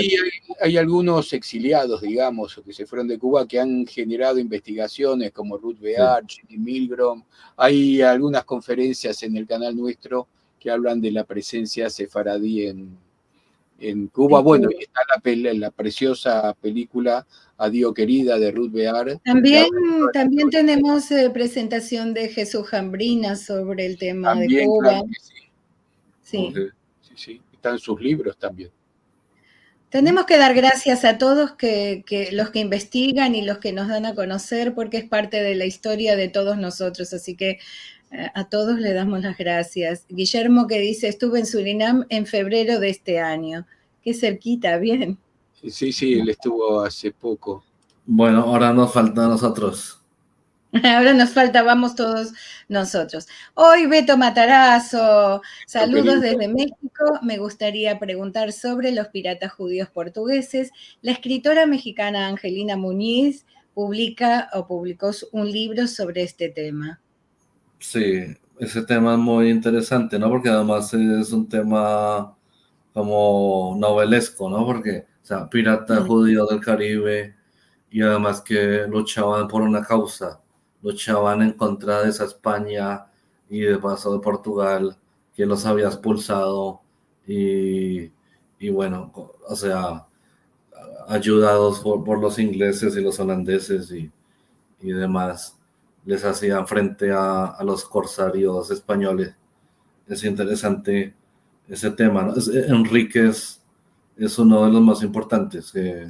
A: hay algunos exiliados, digamos, que se fueron de Cuba, que han generado investigaciones como Ruth Beard, Jenny Milgrom. Hay algunas conferencias en el canal nuestro que hablan de la presencia sefaradí en Cuba. Bueno, y está la preciosa película Adiós querida de Ruth Beard.
B: También tenemos presentación de Jesús Jambrina sobre el tema de Cuba.
A: Claro que sí. Sí. Están sus libros también.
B: Tenemos que dar gracias a todos los que investigan y los que nos dan a conocer, porque es parte de la historia de todos nosotros, así que a todos le damos las gracias. Guillermo, que dice: estuve en Surinam en febrero de este año. Qué cerquita, bien.
A: Sí, él estuvo hace poco.
C: Bueno, ahora nos falta a nosotros.
B: Ahora nos falta, vamos todos nosotros. Hoy Beto Matarazo, saludos desde México. Me gustaría preguntar sobre los piratas judíos portugueses. La escritora mexicana Angelina Muñiz publicó un libro sobre este tema.
C: Sí, ese tema es muy interesante, ¿no? Porque además es un tema como novelesco, ¿no? Porque, o sea, piratas judíos del Caribe y además que luchaban por una causa, luchaban en contra de esa España y de paso de Portugal que los había expulsado y bueno, o sea, ayudados por los ingleses y los holandeses y demás, les hacían frente a los corsarios españoles. Es interesante ese tema, ¿no? Enríquez es uno de los más importantes que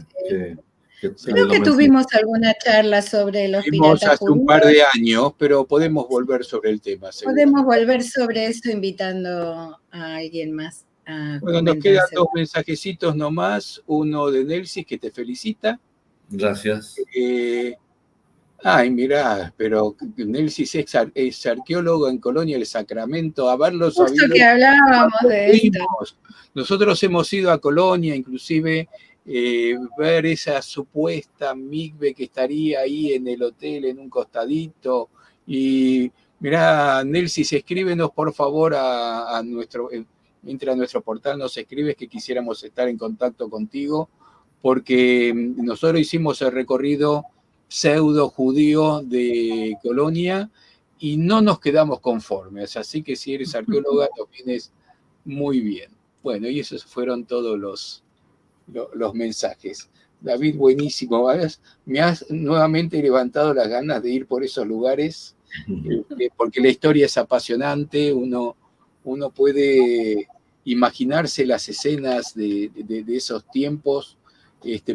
B: Creo
C: lo
B: que
C: mencioné.
B: tuvimos alguna charla sobre los
A: Tuvimos
B: piratas
A: hace un
B: judíos.
A: par de años, pero podemos volver sobre el tema, seguramente.
B: Podemos volver sobre eso invitando a alguien más a
A: Bueno, nos quedan
B: comentárselo.
A: 2 mensajecitos nomás. Uno de Nelsis, que te felicita.
C: Gracias.
A: Ay, mirá, pero Nelsis es arqueólogo en Colonia del Sacramento. Haberlo
B: Justo
A: sabido.
B: que hablábamos de esto.
A: Nosotros hemos ido a Colonia, inclusive ver esa supuesta migbe que estaría ahí en el hotel, en un costadito. Y mirá, Nelsis, escríbenos por favor a nuestro, entra a nuestro portal, nos escribes que quisiéramos estar en contacto contigo, porque nosotros hicimos el recorrido pseudo judío de Colonia y no nos quedamos conformes. Así que si eres arqueóloga, nos vienes muy bien. Bueno, y esos fueron todos los mensajes. David, buenísimo. Me has nuevamente levantado las ganas de ir por esos lugares, porque la historia es apasionante, uno puede imaginarse las escenas de esos tiempos,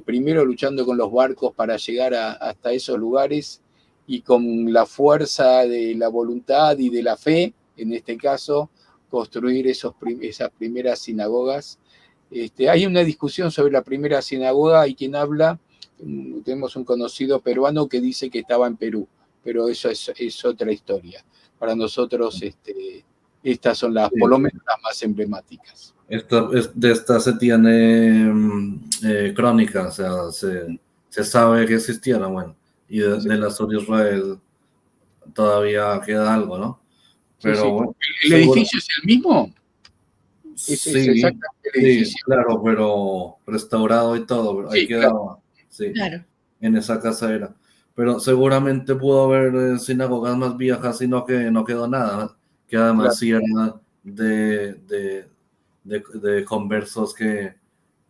A: primero luchando con los barcos para llegar hasta esos lugares y con la fuerza de la voluntad y de la fe, en este caso, construir esas primeras sinagogas. Hay una discusión sobre la primera sinagoga, hay quien habla, tenemos un conocido peruano que dice que estaba en Perú, pero eso es otra historia. Para nosotros estas son por lo menos las más emblemáticas.
C: De esta se tiene crónica, o sea, se sabe que existieron, bueno, y de la sur de Israel todavía queda algo, ¿no? Pero
A: sí.
C: bueno,
A: ¿El edificio es el mismo?
C: Sí,
A: es exactamente el edificio.
C: Sí, claro, pero restaurado y todo, pero ahí quedaba,
B: claro.
C: Sí,
B: claro.
C: En esa casa era. Pero seguramente pudo haber sinagogas más viejas, sino que no quedó nada, que además sí era de conversos que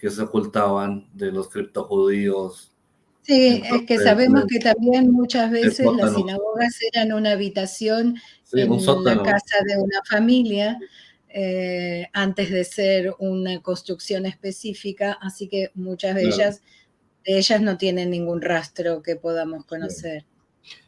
C: se ocultaban de los criptojudíos.
B: Sí, es que sabemos que también muchas veces las sinagogas eran una habitación en la casa de una familia antes de ser una construcción específica, así que muchas de ellas no tienen ningún rastro que podamos conocer.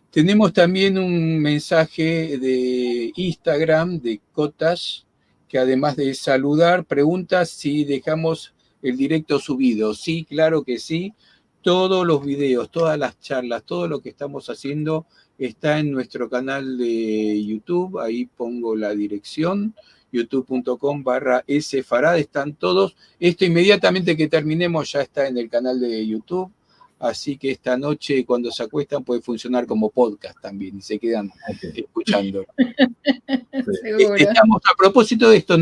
A: Tenemos también un mensaje de Instagram de Cotas, que además de saludar, pregunta si dejamos el directo subido. Sí, claro que sí. Todos los videos, todas las charlas, todo lo que estamos haciendo está en nuestro canal de YouTube. Ahí pongo la dirección, youtube.com/sfarad. Están todos. Esto inmediatamente que terminemos ya está en el canal de YouTube. Así que esta noche, cuando se acuestan, puede funcionar como podcast también y se quedan escuchando. Estamos, a propósito de esto,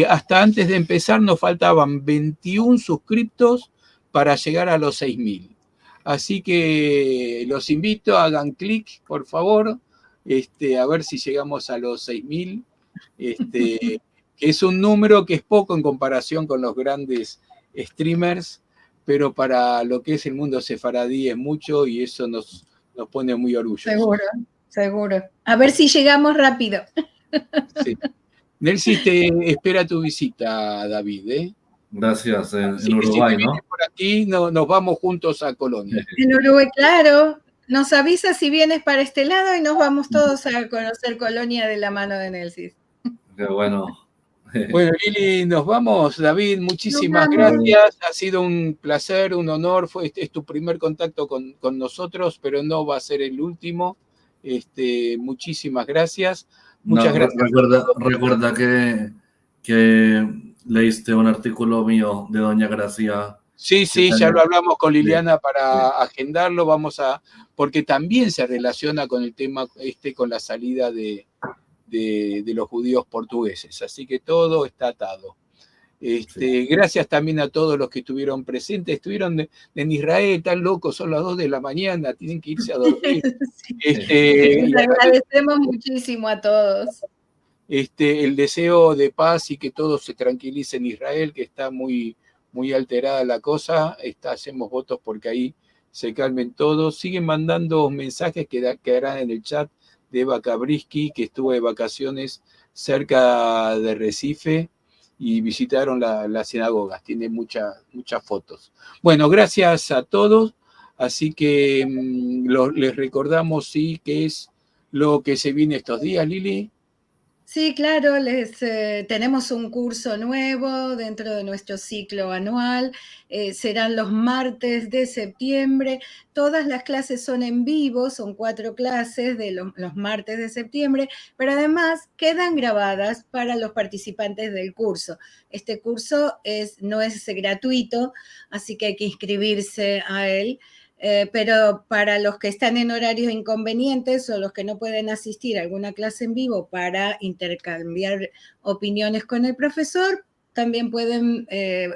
A: hasta antes de empezar nos faltaban 21 suscriptos para llegar a los 6.000. Así que los invito, hagan clic, por favor, a ver si llegamos a los 6.000, que es un número que es poco en comparación con los grandes streamers, pero para lo que es el mundo sefaradí es mucho y eso nos pone muy orgullosos.
B: Seguro. A ver si llegamos rápido.
A: Sí. Nelsis, te espera tu visita, David.
C: Gracias, en Uruguay,
A: si
C: ¿no?
A: Por aquí nos vamos juntos a Colonia.
B: En Uruguay, claro. Nos avisas si vienes para este lado y nos vamos todos a conocer Colonia de la mano de Nelsis.
C: Qué bueno.
A: Bueno, Lili, nos vamos. David, muchísimas gracias. Ha sido un placer, un honor. Es tu primer contacto con nosotros, pero no va a ser el último. Muchísimas gracias. Muchas gracias.
C: Recuerda que leíste un artículo mío de Doña Gracia.
A: Sí, ya lo hablamos con Liliana para agendarlo. Porque también se relaciona con el tema con la salida de los judíos portugueses. Así que todo está atado. Gracias también a todos los que estuvieron presentes. Estuvieron en Israel, tan locos, son las 2 de la mañana, tienen que irse a dormir.
B: Sí.
A: Y
B: Les agradecemos muchísimo a todos.
A: El deseo de paz y que todo se tranquilice en Israel, que está muy, muy alterada la cosa. Hacemos votos porque ahí se calmen todos. Siguen mandando mensajes que quedarán en el chat de Eva Cabrisky, que estuvo de vacaciones cerca de Recife y visitaron las sinagogas. Tiene muchas fotos. Bueno, gracias a todos. Así que les recordamos, sí, qué es lo que se viene estos días, Lili.
B: Sí, claro, tenemos un curso nuevo dentro de nuestro ciclo anual, serán los martes de septiembre, todas las clases son en vivo, son 4 clases de los martes de septiembre, pero además quedan grabadas para los participantes del curso. Este curso no es gratuito, así que hay que inscribirse a él. Pero para los que están en horarios inconvenientes o los que no pueden asistir a alguna clase en vivo para intercambiar opiniones con el profesor, también pueden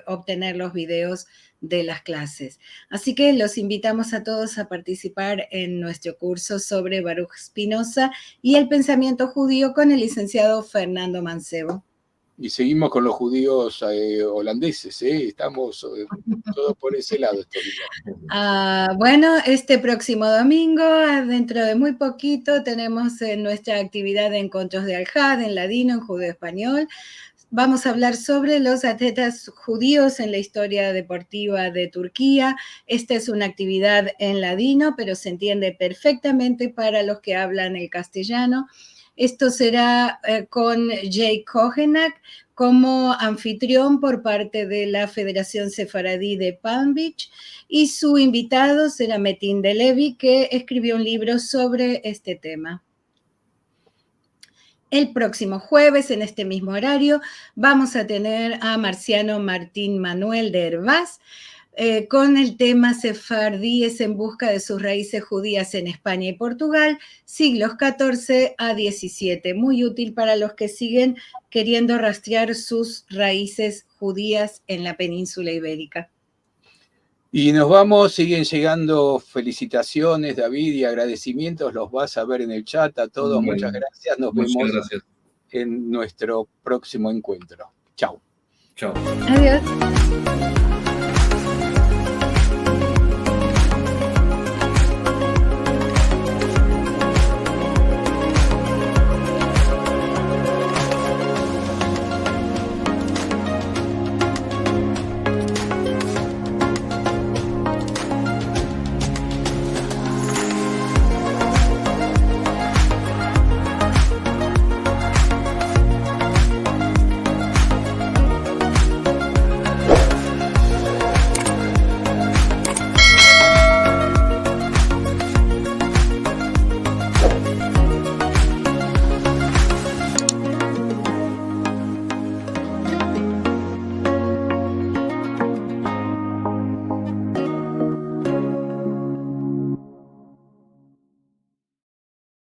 B: obtener los videos de las clases. Así que los invitamos a todos a participar en nuestro curso sobre Baruch Spinoza y el pensamiento judío con el licenciado Fernando Mancebo.
A: Y seguimos con los judíos holandeses, estamos todos por ese lado estos días.
B: Bueno, este próximo domingo, dentro de muy poquito, tenemos nuestra actividad de encuentros de Al-Had en ladino, en judeo-español. Vamos a hablar sobre los atletas judíos en la historia deportiva de Turquía. Esta es una actividad en ladino, pero se entiende perfectamente para los que hablan el castellano. Esto será con Jay Kohenak como anfitrión por parte de la Federación Sefaradí de Palm Beach y su invitado será Metin Delevi, que escribió un libro sobre este tema. El próximo jueves, en este mismo horario, vamos a tener a Marciano Martín Manuel de Hervás, con el tema Sefardíes en busca de sus raíces judías en España y Portugal, siglos XIV a XVII. Muy útil para los que siguen queriendo rastrear sus raíces judías en la península ibérica.
A: Y nos vamos, siguen llegando felicitaciones, David, y agradecimientos, los vas a ver en el chat a todos. Bueno, muchas gracias, nos vemos en nuestro próximo encuentro. Chao.
C: Chao.
B: Adiós.